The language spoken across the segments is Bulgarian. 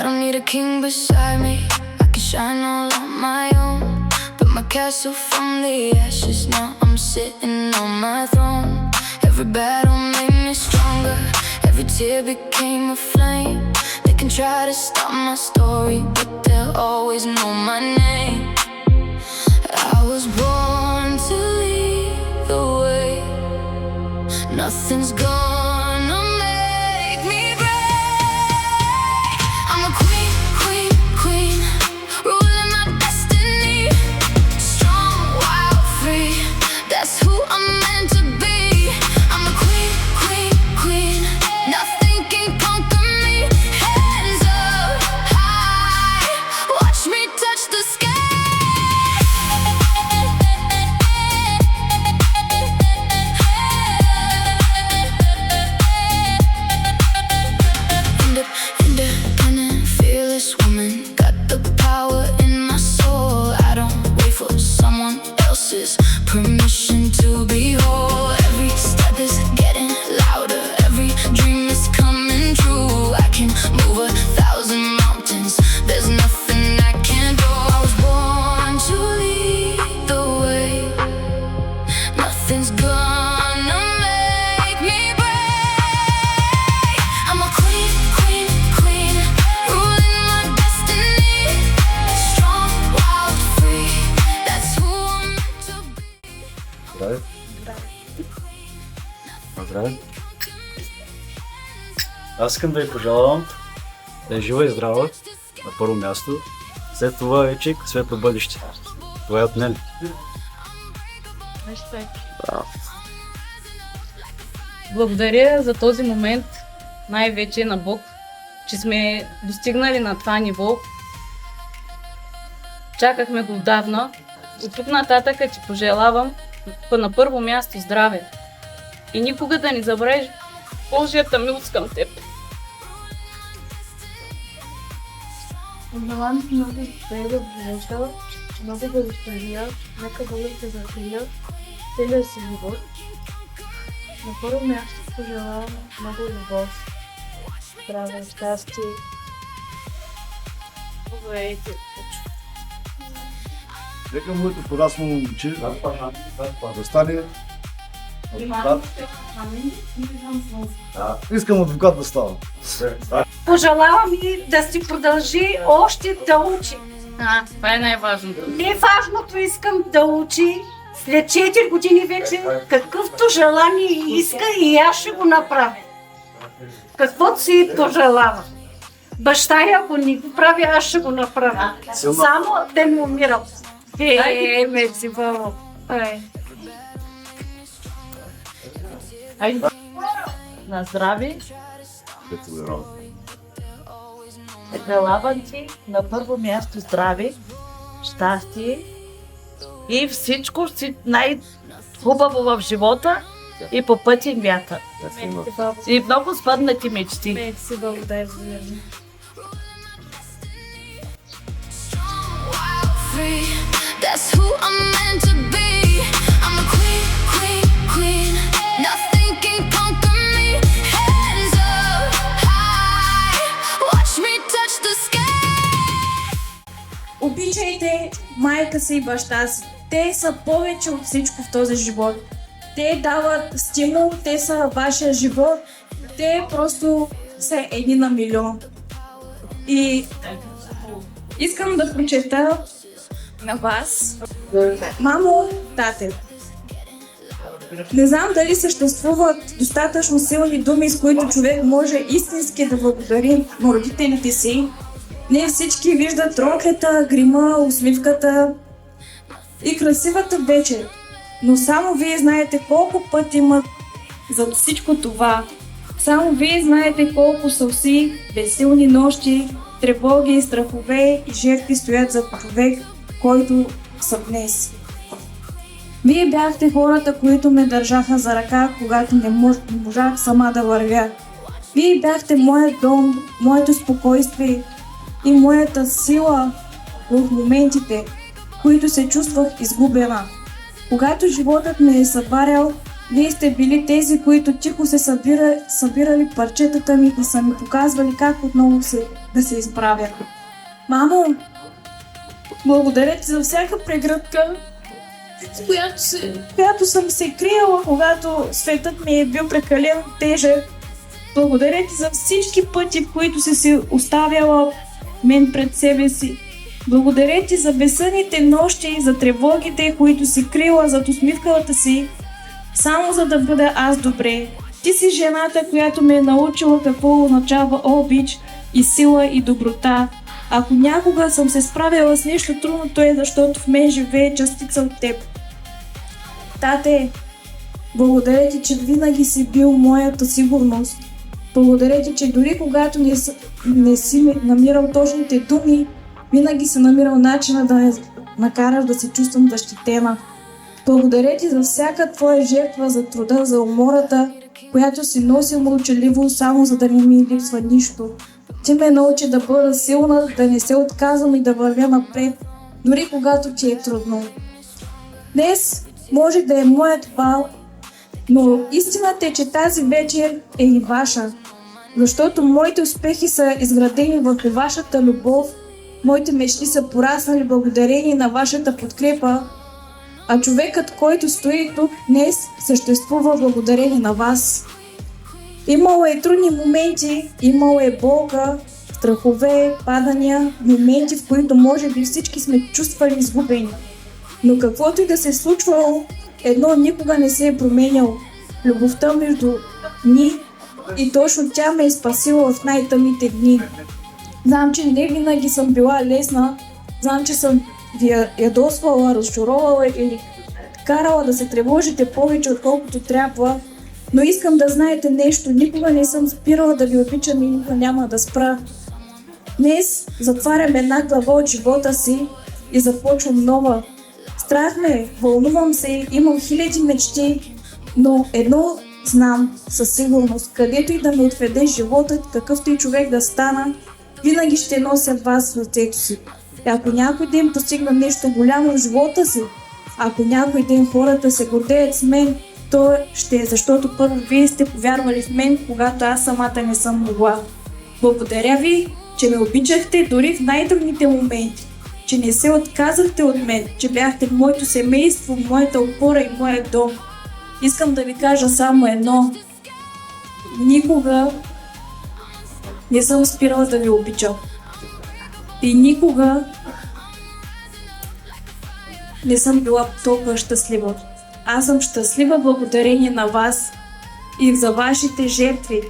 don't need a king beside me. I can shine all on my own. Built my castle from the ashes. Now I'm sitting on my throne. Every battle made me stronger. Every tear became a flame. They can try to stop my story, but they'll always know my name. I was born to lead the way. Nothing's gonna make me break. I'm a queen, queen, queen, ruling my destiny. Strong, wild, free, that's who I'm meant to be. I'm a queen, queen, queen, nothing can conquer me. Hands up high, watch me touch the sky. Independent, fearless woman, got the power in my soul. I don't wait for someone else's permission to be whole. Every step is getting louder, every dream is coming true. I can move 1,000 mountains, there's nothing I can't do. I was born to lead the way. Nothing's gonna make me break. I'm a queen, queen, queen, ruling my destiny. Strong, wild, free, that's who I'm meant to be. Здраве. Здраве. Аз искам да ви пожелавам да е жива и здрава на първо място. След това вече светло бъдеще. Това е от мен. Благодаря за този момент, най-вече на Бог, че сме достигнали на това ниво. Чакахме го отдавна. От тук нататък ти пожелавам на първо място здраве. И никога да не забравиш Божията милост към теб. Пожелавам ти много успех в живота, много благодаря, нека Бог те закриля целия си живот. На първо място пожелавам много любов, здраве, щастие. Благодарите. Нека моето порасно момче да стане адвокат. Искам адвокат да става. Пожелавам и да си продължи още да учи. Това е най-важното. Неважното искам да учи. След 4 години вече какъвто желание иска и аз ще го направя. Каквото си пожелава. Баща я, ако не го прави, аз ще го направя. Само да не умирам. Мерси, баба. На здраве. Желавам ти на първо място здраве, щастие и всичко най-хубаво в живота и по пътя мята. И много спаднати мечти. Мерси, благодаря. Free, that's who I'm meant to be. I'm a queen, queen, queen, nothing can conquer me. Hands up high, watch me touch the sky. Обичайте майка си и баща си. Те са повече от всичко в този живот. Те дават стимул, те са вашия живот. Те просто са едни на милион. И искам да прочета на вас. Мамо, тате, не знам дали съществуват достатъчно силни думи, с които човек може истински да благодари на родителите си. Не всички виждат рокета, грима, усмивката и красивата вечер. Но само вие знаете колко път имат за всичко това. Само вие знаете колко сълзи, безсилни нощи, тревоги, страхове и жертви стоят за човек, който съм днес. Вие бяхте хората, които ме държаха за ръка, когато не можах сама да вървя. Вие бяхте моят дом, моето спокойствие и моята сила в моментите, които се чувствах изгубена. Когато животът ме е събарял, Вие сте били тези, които тихо се събирали парчетата ми и са ми показвали как отново да се изправя. Мамо, благодаря ти за всяка прегръдка, която съм се криела, когато светът ми е бил прекалено тежък. Благодаря ти за всички пъти, в които си оставяла мен пред себе си. Благодаря ти за безсънните нощи, за тревогите, които си крила зад усмивката си, само за да бъда аз добре. Ти си жената, която ме е научила какво означава обич и сила и доброта. Ако някога съм се справила с нещо трудно, то е защото в мен живее частица от теб. Тате, благодаря ти, че винаги си бил моята сигурност. Благодаря ти, че дори когато не си намирал точните думи, винаги си намирал начина да ме накараш да се чувствам защитена. Благодаря ти за всяка твоя жертва, за труда, за умората, която си носил мълчаливо, само за да не ми липсва нищо. Ти ме научи да бъда силна, да не се отказвам и да вървя напред, дори когато ти е трудно. Днес може да е моят бал, но истината е, че тази вечер е и ваша. Защото моите успехи са изградени върху вашата любов, моите мечти са пораснали благодарение на вашата подкрепа, а човекът, който стои тук днес, съществува благодарение на вас. Имало е трудни моменти, имало е болка, страхове, падания, моменти, в които може би всички сме чувствали изгубени. Но каквото и да се е случвало, едно никога не се е променяло. Любовта между ни и точно тя ме е спасила в най-тъмните дни. Знам, че не винаги съм била лесна, знам, че съм ви ядосвала, разчаровала или карала да се тревожите повече, отколкото трябва, но искам да знаете нещо, никога не съм спирала да ви обичам и никога няма да спра. Днес затварям една глава от живота си и започвам нова. Страх ме, вълнувам се, имам хиляди мечти, но едно знам със сигурност, където и да ме отведе животът, какъвто и човек да стана, винаги ще нося вас в сърцето си. И ако някой ден постигна нещо голямо в живота си, ако някой ден хората се гордеят с мен, то ще е защото първо вие сте повярвали в мен, когато аз самата не съм могла. Благодаря ви, че ме обичахте дори в най-трудните моменти, че не се отказахте от мен, че бяхте моето семейство, моята опора и моят дом. Искам да ви кажа само едно. Никога не съм спирала да ви обичам. И никога не съм била толкова щастлива. Аз съм щастлива благодарение на вас и за вашите жертви.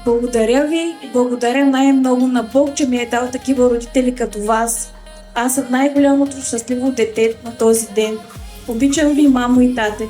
Благодаря ви и благодаря най-много на Бог, че ми е дал такива родители като вас. Аз съм най-голямото щастливо дете на този ден. Обичам ви, мамо и тате.